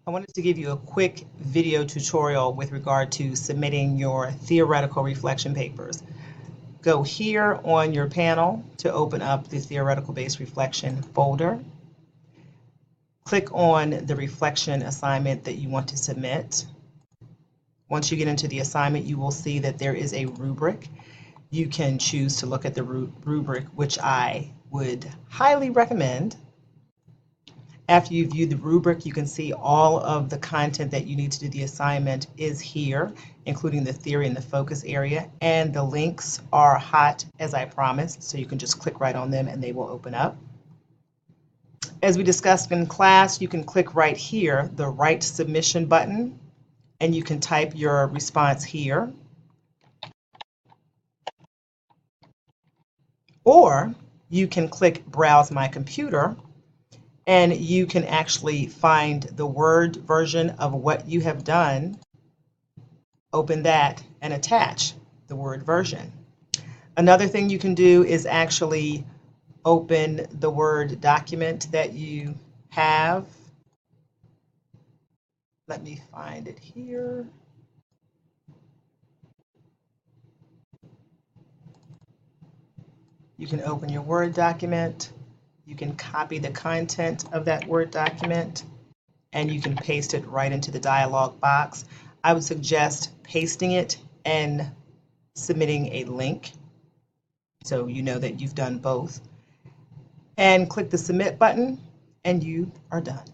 I wanted to give you a quick video tutorial with regard to submitting your theoretical reflection papers. Go here on your panel to open up the theoretical based reflection folder. Click on the reflection assignment that you want to submit. Once you get into the assignment, you will see that there is a rubric. You can choose to look at the rubric, which I would highly recommend. After you view the rubric, you can see all of the content that you need to do the assignment is here, including the theory and the focus area, and the links are hot as I promised, so you can just click right on them and they will open up. As we discussed in class, you can click right here, the Write Submission button, and you can type your response here. Or you can click Browse My Computer, and you can actually find the Word version of what you have done, open that, and attach the Word version. Another thing you can do is actually open the Word document that you have. Let me find it here. You can open your Word document. You can copy the content of that Word document, and you can paste it right into the dialog box. I would suggest pasting it and submitting a link so you know that you've done both. And click the Submit button, and you are done.